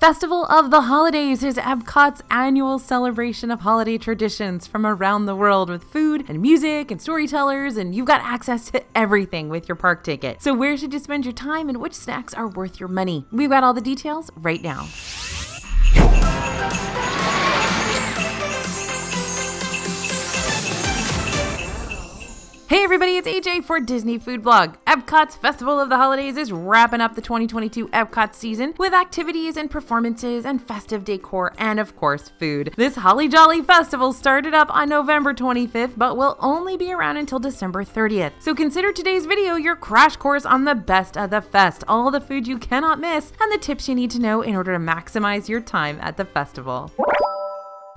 Festival of the Holidays is EPCOT's annual celebration of holiday traditions from around the world with food and music and storytellers, and you've got access to everything with your park ticket. So where should you spend your time and which snacks are worth your money? We've got all the details right now. Hey everybody, it's AJ for Disney Food Blog. EPCOT's Festival of the Holidays is wrapping up the 2022 EPCOT season with activities and performances and festive decor and of course food. This holly jolly festival started up on November 25th but will only be around until December 30th. So consider today's video your crash course on the best of the fest, all the food you cannot miss and the tips you need to know in order to maximize your time at the festival.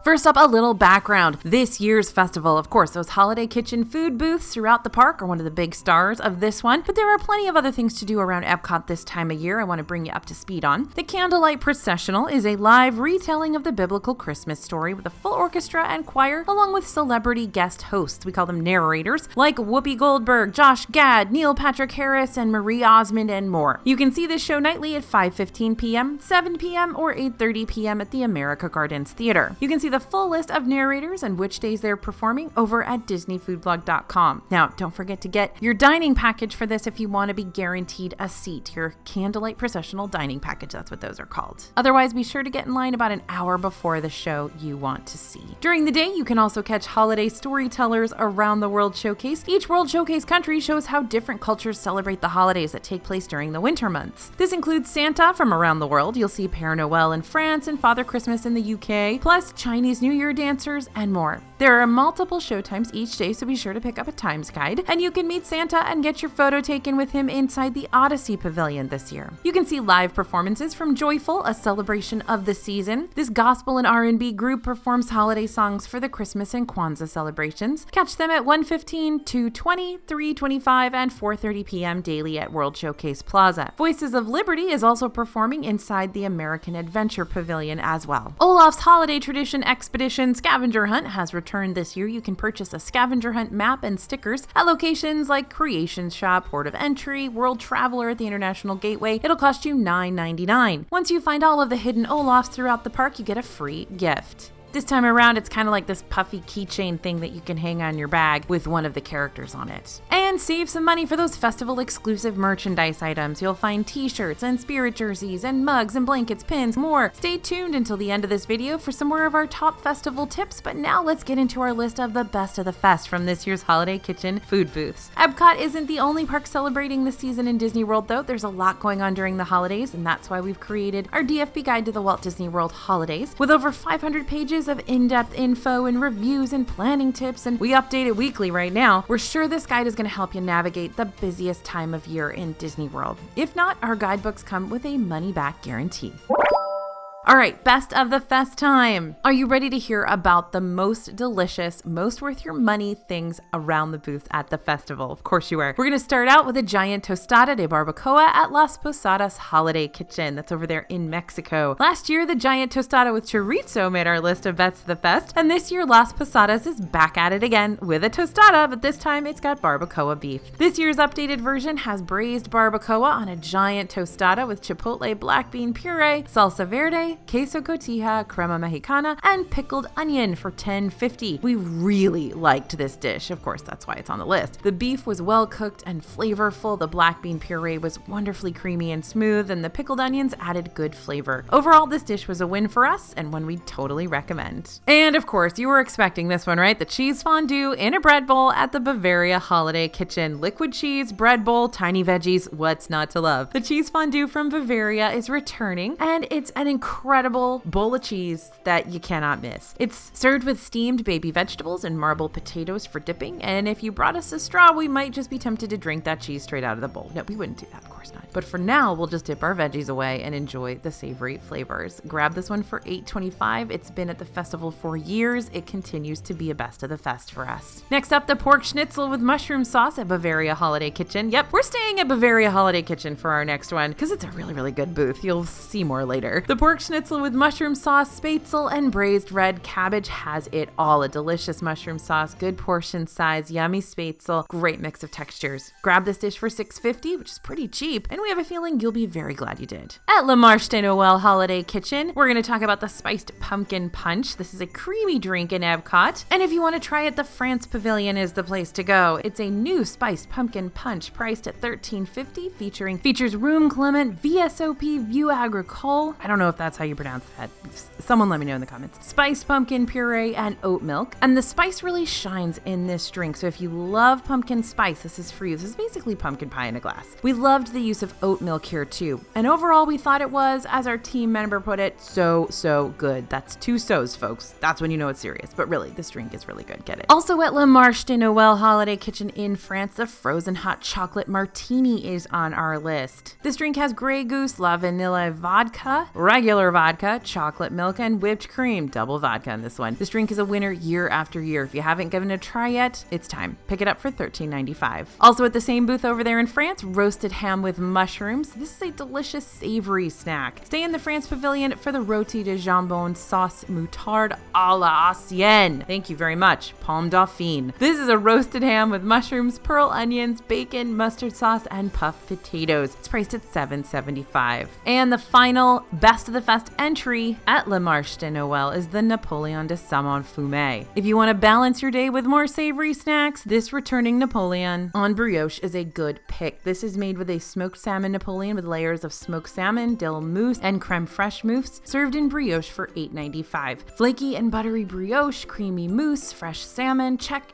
First up, a little background. This year's festival, of course, those holiday kitchen food booths throughout the park are one of the big stars of this one, but there are plenty of other things to do around EPCOT this time of year I want to bring you up to speed on. The Candlelight Processional is a live retelling of the biblical Christmas story with a full orchestra and choir, along with celebrity guest hosts. We call them narrators, like Whoopi Goldberg, Josh Gad, Neil Patrick Harris, and Marie Osmond, and more. You can see this show nightly at 5:15 p.m., 7 p.m., or 8:30 p.m. at the America Gardens Theater. You can see the full list of narrators and which days they're performing over at DisneyFoodBlog.com. Now, don't forget to get your dining package for this if you want to be guaranteed a seat. Your Candlelight Processional dining package, that's what those are called. Otherwise, be sure to get in line about an hour before the show you want to see. During the day, you can also catch holiday storytellers around the World Showcase. Each World Showcase country shows how different cultures celebrate the holidays that take place during the winter months. This includes Santa from around the world. You'll see Père Noël in France and Father Christmas in the UK, plus Chinese New Year dancers and more. There are multiple showtimes each day, so be sure to pick up a times guide, and you can meet Santa and get your photo taken with him inside the Odyssey Pavilion this year. You can see live performances from Joyful, a celebration of the season. This gospel and R&B group performs holiday songs for the Christmas and Kwanzaa celebrations. Catch them at 1:15, 2:20, 3:25, and 4:30 p.m. daily at World Showcase Plaza. Voices of Liberty is also performing inside the American Adventure Pavilion as well. Olaf's Holiday Tradition Expedition Scavenger Hunt has returned this year. You can purchase a scavenger hunt map and stickers at locations like Creation Shop, Port of Entry, World Traveler at the International Gateway. It'll cost you $9.99. Once you find all of the hidden Olafs throughout the park, you get a free gift. This time around, it's kind of like this puffy keychain thing that you can hang on your bag with one of the characters on it. And save some money for those festival exclusive merchandise items. You'll find t-shirts and spirit jerseys and mugs and blankets, pins, more. Stay tuned until the end of this video for some more of our top festival tips, but now let's get into our list of the best of the fest from this year's holiday kitchen food booths. EPCOT isn't the only park celebrating this season in Disney World though. There's a lot going on during the holidays, and that's why we've created our DFB Guide to the Walt Disney World Holidays with over 500 pages of in-depth info and reviews and planning tips, and we update it weekly right now. We're sure this guide is going to help you navigate the busiest time of year in Disney World. If not, our guidebooks come with a money-back guarantee. All right, best of the fest time. Are you ready to hear about the most delicious, most worth your money things around the booth at the festival? Of course you are. We're going to start out with a giant tostada de barbacoa at Las Posadas Holiday Kitchen. That's over there in Mexico. Last year, the giant tostada with chorizo made our list of best of the fest, and this year Las Posadas is back at it again with a tostada, but this time it's got barbacoa beef. This year's updated version has braised barbacoa on a giant tostada with chipotle black bean puree, salsa verde, queso cotija, crema mexicana, and pickled onion for $10.50. We really liked this dish. Of course, that's why it's on the list. The beef was well cooked and flavorful. The black bean puree was wonderfully creamy and smooth, and the pickled onions added good flavor. Overall, this dish was a win for us and one we totally recommend. And of course, you were expecting this one, right? The cheese fondue in a bread bowl at the Bavaria Holiday Kitchen. Liquid cheese, bread bowl, tiny veggies, what's not to love? The cheese fondue from Bavaria is returning, and it's an incredible bowl of cheese that you cannot miss. It's served with steamed baby vegetables and marbled potatoes for dipping, and if you brought us a straw, we might just be tempted to drink that cheese straight out of the bowl. No, we wouldn't do that, of course not. But for now, we'll just dip our veggies away and enjoy the savory flavors. Grab this one for $8.25. It's been at the festival for years. It continues to be a best of the fest for us. Next up, the pork schnitzel with mushroom sauce at Bavaria Holiday Kitchen. Yep, we're staying at Bavaria Holiday Kitchen for our next one because it's a really, really good booth. You'll see more later. The pork schnitzel schnitzel with mushroom sauce, spätzle, and braised red cabbage has it all. A delicious mushroom sauce, good portion size, yummy spätzle, great mix of textures. Grab this dish for $6.50, which is pretty cheap, and we have a feeling you'll be very glad you did. At Le Marche de Noël Holiday Kitchen, we're going to talk about the spiced pumpkin punch. This is a creamy drink in EPCOT, and if you want to try it, the France Pavilion is the place to go. It's a new spiced pumpkin punch priced at $13.50, features Room Clement, VSOP, View Agricole. I don't know if that's how you pronounce that. Someone let me know in the comments. Spiced pumpkin puree and oat milk. And the spice really shines in this drink. So if you love pumpkin spice, this is for you. This is basically pumpkin pie in a glass. We loved the use of oat milk here too. And overall, we thought it was, as our team member put it, so good. That's 2 so's, folks. That's when you know it's serious. But really, this drink is really good. Get it. Also at Le Marche de Noël Holiday Kitchen in France, the frozen hot chocolate martini is on our list. This drink has Grey Goose, La Vanilla vodka, regular vodka, chocolate milk, and whipped cream. Double vodka in this one. This drink is a winner year after year. If you haven't given it a try yet, it's time. Pick it up for $13.95. Also at the same booth over there in France, roasted ham with mushrooms. This is a delicious savory snack. Stay in the France Pavilion for the rôti de jambon sauce moutarde à la ancienne. Thank you very much, Palme Dauphine. This is a roasted ham with mushrooms, pearl onions, bacon, mustard sauce, and puffed potatoes. It's priced at $7.75. And the final best of the fest entry at Le Marche de Noël is the Napoleon de Saumon Fumé. If you want to balance your day with more savory snacks, this returning Napoleon en brioche is a good pick. This is made with a smoked salmon Napoleon with layers of smoked salmon, dill mousse, and creme fraiche mousse, served in brioche for $8.95. Flaky and buttery brioche, creamy mousse, fresh salmon, check,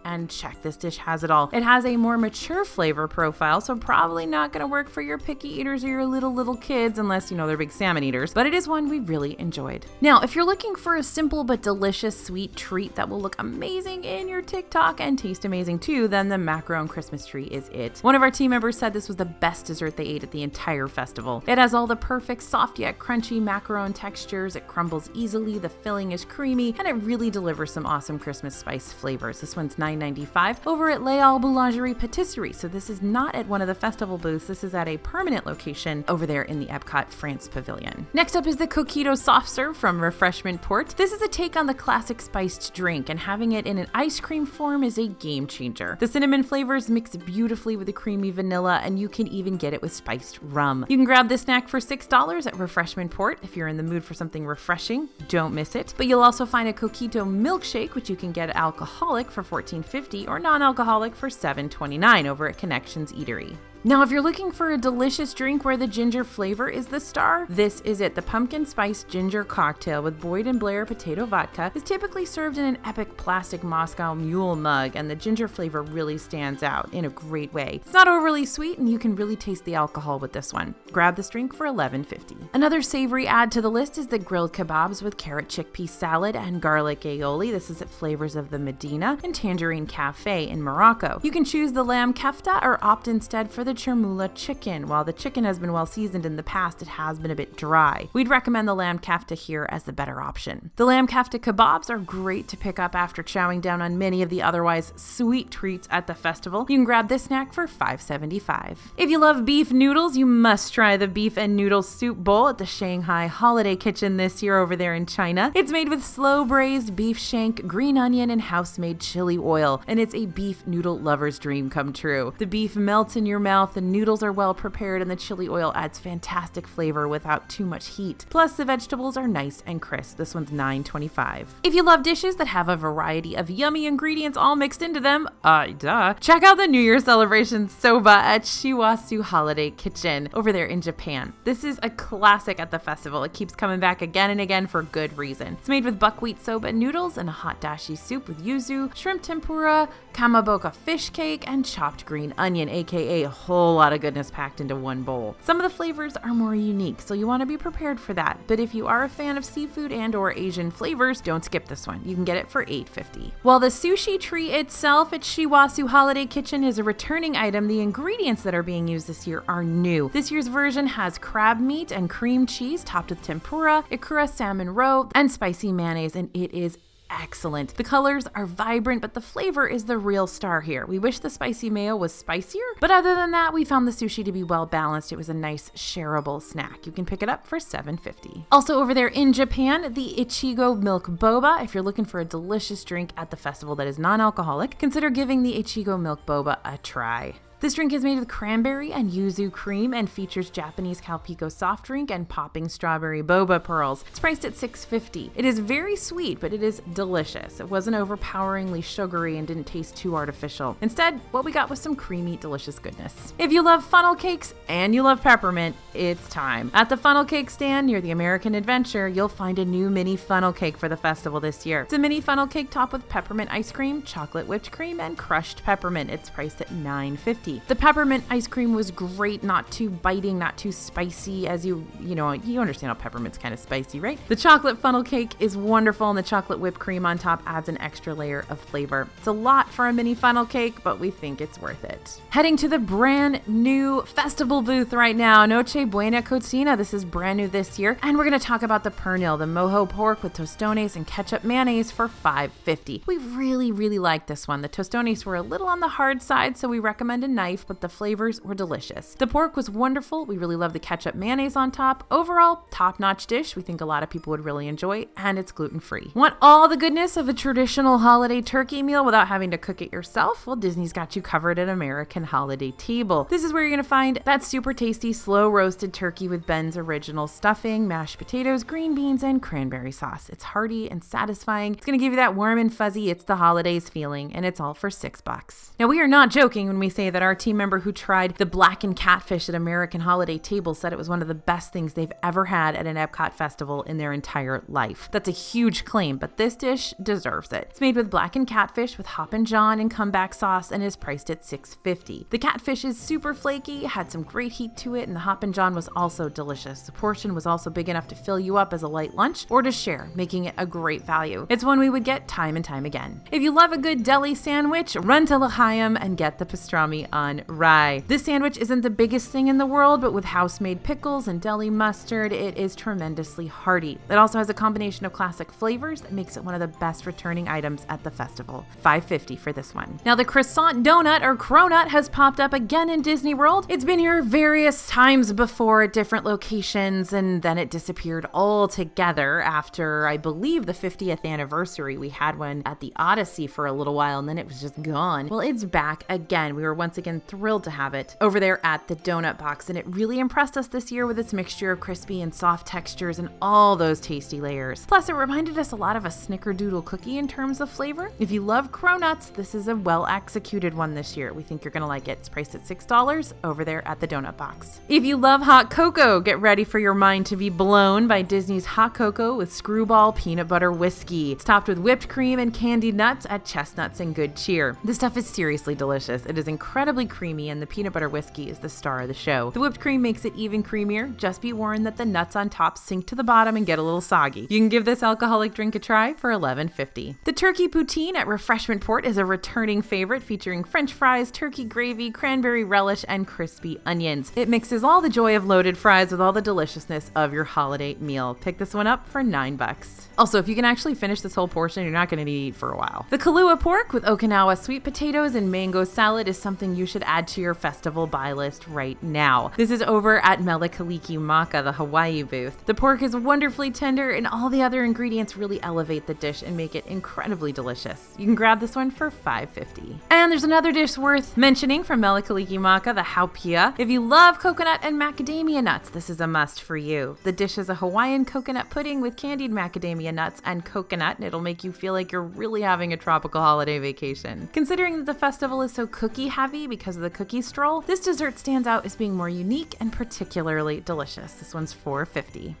and check. This dish has it all. It has a more mature flavor profile, so probably not going to work for your picky eaters or your little kids, unless you know they're big salmon eaters, but it is one we really enjoyed. Now, if you're looking for a simple but delicious sweet treat that will look amazing in your TikTok and taste amazing too, then the macaron Christmas tree is it. One of our team members said this was the best dessert they ate at the entire festival. It has all the perfect soft yet crunchy macaron textures, it crumbles easily, the filling is creamy, and it really delivers some awesome Christmas spice flavors. This one's $9.95 over at Les Halles Boulangerie Patisserie, so this is not at one of the festival booths, this is at a permanent location over there in the EPCOT France Pavilion. Next up is the Coquito soft serve from Refreshment Port. This is a take on the classic spiced drink, and having it in an ice cream form is a game changer. The cinnamon flavors mix beautifully with the creamy vanilla, and you can even get it with spiced rum. You can grab this snack for $6 at Refreshment Port if you're in the mood for something refreshing. Don't miss it. But you'll also find a Coquito milkshake, which you can get alcoholic for $14.50 or non-alcoholic for $7.29 over at Connections Eatery. Now, if you're looking for a delicious drink where the ginger flavor is the star, this is it. The pumpkin spice ginger cocktail with Boyd & Blair potato vodka is typically served in an epic plastic Moscow Mule mug, and the ginger flavor really stands out in a great way. It's not overly sweet, and you can really taste the alcohol with this one. Grab this drink for $11.50. Another savory add to the list is the grilled kebabs with carrot chickpea salad and garlic aioli. This is at Flavors of the Medina and Tangerine Cafe in Morocco. You can choose the lamb kefta or opt instead for the chermoula chicken. While the chicken has been well seasoned in the past, it has been a bit dry. We'd recommend the lamb kefta here as the better option. The lamb kefta kebabs are great to pick up after chowing down on many of the otherwise sweet treats at the festival. You can grab this snack for $5.75. If you love beef noodles, you must try the beef and noodle soup bowl at the Shanghai Holiday Kitchen this year over there in China. It's made with slow braised beef shank, green onion, and house-made chili oil, and it's a beef noodle lover's dream come true. The beef melts in your mouth, the noodles are well prepared, and the chili oil adds fantastic flavor without too much heat. Plus, the vegetables are nice and crisp. This one's $9.25. If you love dishes that have a variety of yummy ingredients all mixed into them, check out the New Year celebration soba at Shiwasu Holiday Kitchen over there in Japan. This is a classic at the festival. It keeps coming back again and again for good reason. It's made with buckwheat soba noodles and a hot dashi soup with yuzu, shrimp tempura, kamaboka fish cake, and chopped green onion, aka a whole lot of goodness packed into one bowl. Some of the flavors are more unique, so you want to be prepared for that. But if you are a fan of seafood and or Asian flavors, don't skip this one. You can get it for $8.50. While the sushi tree itself at Shiwasu Holiday Kitchen is a returning item, the ingredients that are being used this year are new. This year's version has crab meat and cream cheese topped with tempura, ikura salmon roe, and spicy mayonnaise, and it is excellent. The colors are vibrant, but the flavor is the real star here. We wish the spicy mayo was spicier, but other than that, we found the sushi to be well balanced. It was a nice shareable snack. You can pick it up for $7.50. Also over there in Japan, the Ichigo Milk Boba. If you're looking for a delicious drink at the festival that is non-alcoholic, consider giving the Ichigo Milk Boba a try. This drink is made with cranberry and yuzu cream and features Japanese Calpico soft drink and popping strawberry boba pearls. It's priced at $6.50. It is very sweet, but it is delicious. It wasn't overpoweringly sugary and didn't taste too artificial. Instead, what we got was some creamy, delicious goodness. If you love funnel cakes and you love peppermint, it's time. At the funnel cake stand near the American Adventure, you'll find a new mini funnel cake for the festival this year. It's a mini funnel cake topped with peppermint ice cream, chocolate whipped cream, and crushed peppermint. It's priced at $9.50. The peppermint ice cream was great, not too biting, not too spicy, as you understand how peppermint's kind of spicy, right? The chocolate funnel cake is wonderful, and the chocolate whipped cream on top adds an extra layer of flavor. It's a lot for a mini funnel cake, but we think it's worth it. Heading to the brand new festival booth right now, Noche Buena Cocina. This is brand new this year, and we're going to talk about the pernil, the mojo pork with tostones and ketchup mayonnaise for $5.50. We really like this one. The tostones were a little on the hard side, so we recommend a knife, but the flavors were delicious. The pork was wonderful. We really love the ketchup mayonnaise on top. Overall, top-notch dish we think a lot of people would really enjoy, and it's gluten-free. Want all the goodness of a traditional holiday turkey meal without having to cook it yourself? Well, Disney's got you covered at American Holiday Table. This is where you're going to find that super tasty, slow-roasted turkey with Ben's original stuffing, mashed potatoes, green beans, and cranberry sauce. It's hearty and satisfying. It's going to give you that warm and fuzzy, it's the holidays feeling, and it's all for $6. Now, we are not joking when we say that our team member who tried the blackened catfish at American Holiday Table said it was one of the best things they've ever had at an EPCOT festival in their entire life. That's a huge claim, but this dish deserves it. It's made with blackened catfish with Hoppin' John and comeback sauce and is priced at $6.50. The catfish is super flaky, had some great heat to it, and the Hoppin' John was also delicious. The portion was also big enough to fill you up as a light lunch or to share, making it a great value. It's one we would get time and time again. If you love a good deli sandwich, run to L'Chaim and get the pastrami on rye. This sandwich isn't the biggest thing in the world, but with house-made pickles and deli mustard, it is tremendously hearty. It also has a combination of classic flavors that makes it one of the best returning items at the festival. $5.50 for this one. Now, the croissant donut or cronut has popped up again in Disney World. It's been here various times before at different locations, and then it disappeared altogether after, I believe, the 50th anniversary. We had one at the Odyssey for a little while, and then it was just gone. Well, it's back again. We were once again thrilled to have it over there at the Donut Box, and it really impressed us this year with its mixture of crispy and soft textures and all those tasty layers. Plus, it reminded us a lot of a snickerdoodle cookie in terms of flavor. If you love cronuts, this is a well-executed one this year. We think you're gonna like it. It's priced at $6 over there at the Donut Box. If you love hot cocoa, get ready for your mind to be blown by Disney's hot cocoa with Screwball peanut butter whiskey. It's topped with whipped cream and candied nuts at Chestnuts and Good Cheer. This stuff is seriously delicious. It is incredibly creamy, and the peanut butter whiskey is the star of the show. The whipped cream makes it even creamier. Just be warned that the nuts on top sink to the bottom and get a little soggy. You can give this alcoholic drink a try for $11.50. The turkey poutine at Refreshment Port is a returning favorite, featuring French fries, turkey gravy, cranberry relish, and crispy onions. It mixes all the joy of loaded fries with all the deliciousness of your holiday meal. Pick this one up for $9. Also, if you can actually finish this whole portion, you're not going to eat for a while. The Kahlua pork with Okinawa sweet potatoes and mango salad is something you should add to your festival buy list right now. This is over at Melikaliki Maka, the Hawaii booth. The pork is wonderfully tender, and all the other ingredients really elevate the dish and make it incredibly delicious. You can grab this one for $5.50. And there's another dish worth mentioning from Melikaliki Maka, the haupia. If you love coconut and macadamia nuts, this is a must for you. The dish is a Hawaiian coconut pudding with candied macadamia nuts and coconut, and it'll make you feel like you're really having a tropical holiday vacation. Considering that the festival is so cookie heavy because of the cookie stroll, this dessert stands out as being more unique and particularly delicious. This one's $4.50.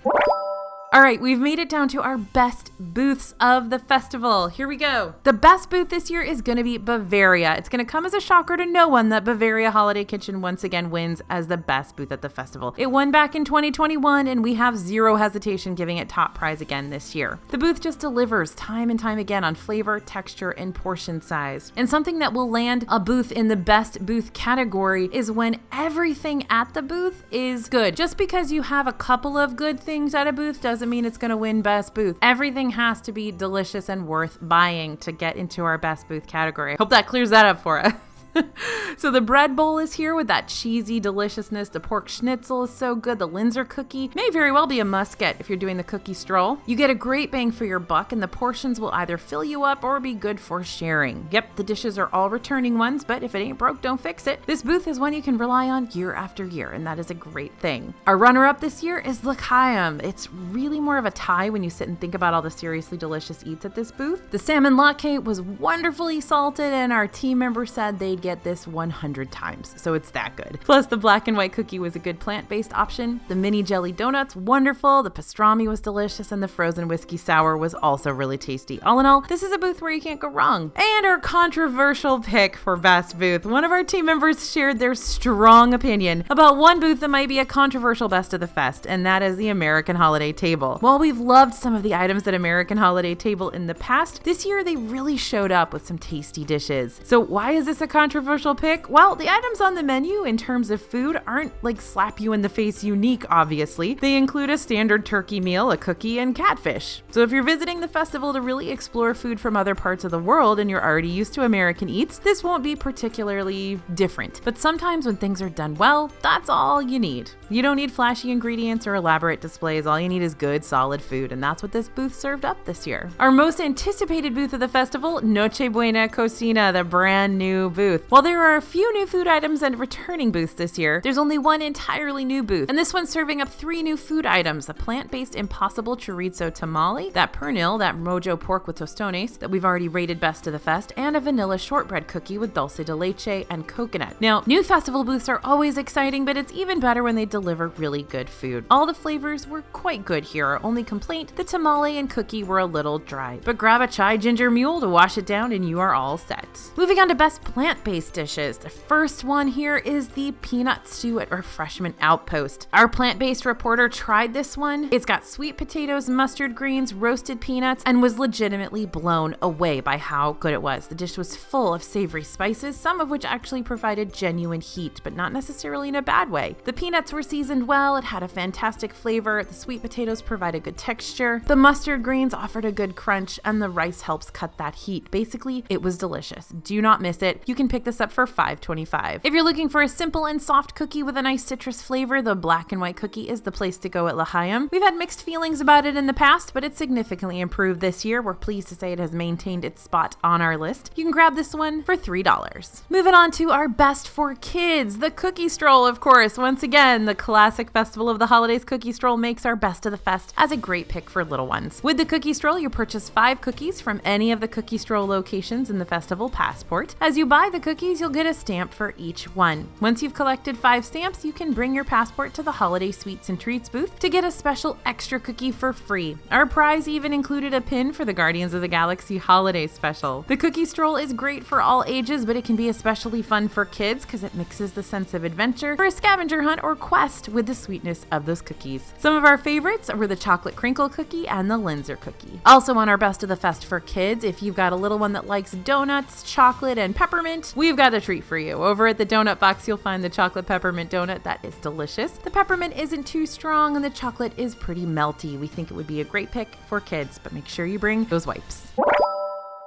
All right, we've made it down to our best booths of the festival. Here we go. The best booth this year is going to be Bavaria. It's going to come as a shocker to no one that Bavaria Holiday Kitchen once again wins as the best booth at the festival. It won back in 2021, and we have zero hesitation giving it top prize again this year. The booth just delivers time and time again on flavor, texture, and portion size. And something that will land a booth in the best booth category is when everything at the booth is good. Just because you have a couple of good things at a booth doesn't doesn't mean it's going to win best booth. Everything has to be delicious and worth buying to get into our best booth category. Hope that clears that up for us. So the bread bowl is here with that cheesy deliciousness. The pork schnitzel is so good. The Linzer cookie may very well be a must get if you're doing the cookie stroll. You get a great bang for your buck, and the portions will either fill you up or be good for sharing. Yep, the dishes are all returning ones, but if it ain't broke, don't fix it. This booth is one you can rely on year after year, and that is a great thing. Our runner-up this year is L'Chaim. It's really more of a tie when you sit and think about all the seriously delicious eats at this booth. The salmon latte was wonderfully salted, and our team member said they'd get this 100 times, so it's that good. Plus, the black and white cookie was a good plant-based option. The mini jelly donuts, wonderful. The pastrami was delicious, and the frozen whiskey sour was also really tasty. All in all, this is a booth where you can't go wrong. And our controversial pick for best booth. One of our team members shared their strong opinion about one booth that might be a controversial best of the fest, and that is the American Holiday Table. While we've loved some of the items at American Holiday Table in the past, this year they really showed up with some tasty dishes. So why is this a controversial pick? Well, the items on the menu in terms of food aren't like slap you in the face unique, obviously. They include a standard turkey meal, a cookie, and catfish. So if you're visiting the festival to really explore food from other parts of the world and you're already used to American eats, this won't be particularly different. But sometimes when things are done well, that's all you need. You don't need flashy ingredients or elaborate displays. All you need is good, solid food, and that's what this booth served up this year. Our most anticipated booth of the festival, Noche Buena Cocina, the brand new booth. While there are a few new food items and returning booths this year, there's only one entirely new booth, and this one's serving up 3 new food items: the plant-based Impossible Chorizo Tamale, that pernil, that mojo pork with tostones that we've already rated best of the fest, and a vanilla shortbread cookie with dulce de leche and coconut. Now, new festival booths are always exciting, but it's even better when they deliver really good food. All the flavors were quite good here. Our only complaint, the tamale and cookie were a little dry, but grab a chai ginger mule to wash it down and you are all set. Moving on to best plant-based dishes. The first one here is the peanut stew at Refreshment Outpost. Our plant-based reporter tried this one. It's got sweet potatoes, mustard greens, roasted peanuts, and was legitimately blown away by how good it was. The dish was full of savory spices, some of which actually provided genuine heat, but not necessarily in a bad way. The peanuts were seasoned well, it had a fantastic flavor, the sweet potatoes provided good texture, the mustard greens offered a good crunch, and the rice helps cut that heat. Basically, it was delicious. Do not miss it. You can pick this up for $5.25. If you're looking for a simple and soft cookie with a nice citrus flavor, the black and white cookie is the place to go at L'Chaim. We've had mixed feelings about it in the past, but it's significantly improved this year. We're pleased to say it has maintained its spot on our list. You can grab this one for $3. Moving on to our best for kids, the cookie stroll, of course. Once again, the classic Festival of the Holidays cookie stroll makes our best of the fest as a great pick for little ones. With the cookie stroll, you purchase 5 cookies from any of the cookie stroll locations in the festival passport. As you buy the cookies, you'll get a stamp for each one. Once you've collected 5 stamps, you can bring your passport to the Holiday Sweets and Treats booth to get a special extra cookie for free. Our prize even included a pin for the Guardians of the Galaxy Holiday Special. The cookie stroll is great for all ages, but it can be especially fun for kids because it mixes the sense of adventure for a scavenger hunt or quest with the sweetness of those cookies. Some of our favorites were the chocolate crinkle cookie and the Linzer cookie. Also on our best of the fest for kids, if you've got a little one that likes donuts, chocolate, and peppermint, we've got a treat for you. Over at the donut box, you'll find the chocolate peppermint donut that is delicious. The peppermint isn't too strong and the chocolate is pretty melty. We think it would be a great pick for kids, but make sure you bring those wipes.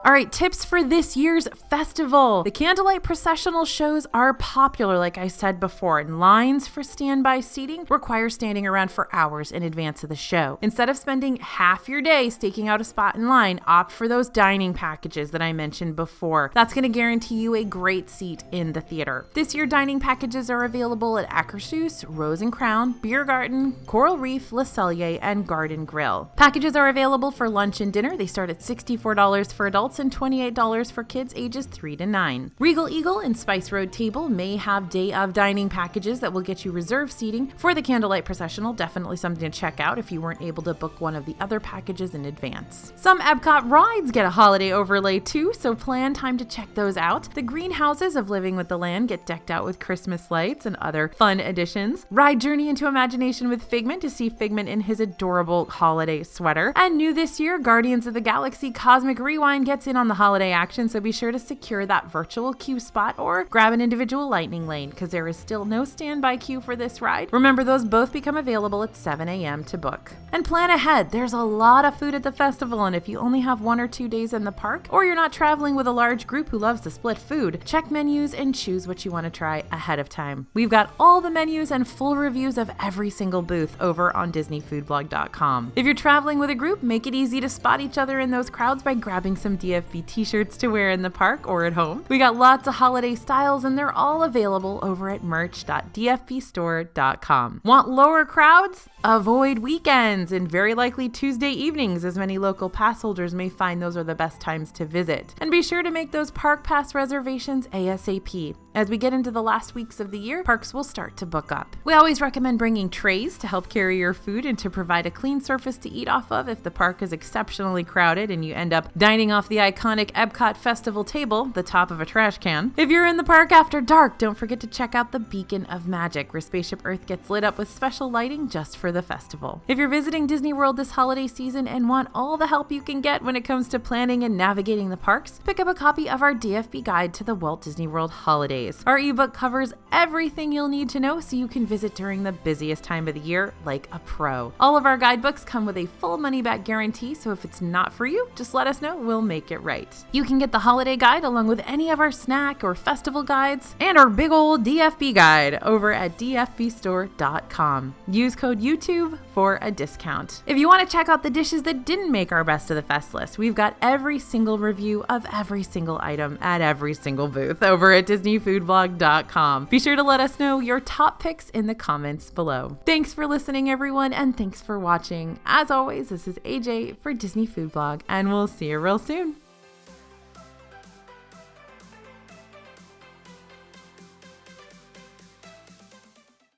All right, tips for this year's festival. The candlelight processional shows are popular, like I said before, and lines for standby seating require standing around for hours in advance of the show. Instead of spending half your day staking out a spot in line, opt for those dining packages that I mentioned before. That's going to guarantee you a great seat in the theater. This year, dining packages are available at Akershus, Rose and Crown, Beer Garden, Coral Reef, Le Cellier, and Garden Grill. Packages are available for lunch and dinner. They start at $64 for adults and $28 for kids ages 3 to 9. Regal Eagle and Spice Road Table may have day of dining packages that will get you reserved seating for the candlelight processional. Definitely something to check out if you weren't able to book one of the other packages in advance. Some EPCOT rides get a holiday overlay too, so plan time to check those out. The greenhouses of Living with the Land get decked out with Christmas lights and other fun additions. Ride Journey into Imagination with Figment to see Figment in his adorable holiday sweater. And new this year, Guardians of the Galaxy Cosmic Rewind gets in on the holiday action, so be sure to secure that virtual queue spot or grab an individual lightning lane because there is still no standby queue for this ride. Remember, those both become available at 7 a.m. to book. And plan ahead. There's a lot of food at the festival, and if you only have 1 or 2 days in the park, or you're not traveling with a large group who loves to split food, check menus and choose what you want to try ahead of time. We've got all the menus and full reviews of every single booth over on DisneyFoodBlog.com. If you're traveling with a group, make it easy to spot each other in those crowds by grabbing some DFB t-shirts to wear in the park or at home. We got lots of holiday styles, and they're all available over at merch.dfbstore.com. Want lower crowds? Avoid weekends and very likely Tuesday evenings, as many local pass holders may find those are the best times to visit. And be sure to make those park pass reservations ASAP. As we get into the last weeks of the year, parks will start to book up. We always recommend bringing trays to help carry your food and to provide a clean surface to eat off of if the park is exceptionally crowded and you end up dining off the iconic EPCOT festival table, the top of a trash can. If you're in the park after dark, don't forget to check out the Beacon of Magic, where Spaceship Earth gets lit up with special lighting just for the festival. If you're visiting Disney World this holiday season and want all the help you can get when it comes to planning and navigating the parks, pick up a copy of our DFB Guide to the Walt Disney World Holidays. Our ebook covers everything you'll need to know so you can visit during the busiest time of the year like a pro. All of our guidebooks come with a full money-back guarantee, so if it's not for you, just let us know, we'll make it right. You can get the holiday guide along with any of our snack or festival guides and our big old DFB guide over at dfbstore.com. Use code YouTube for a discount. If you want to check out the dishes that didn't make our best of the fest list, we've got every single review of every single item at every single booth over at DisneyFoodBlog.com. Be sure to let us know your top picks in the comments below. Thanks for listening, everyone, and thanks for watching. As always, this is AJ for Disney Food Blog, and we'll see you real soon.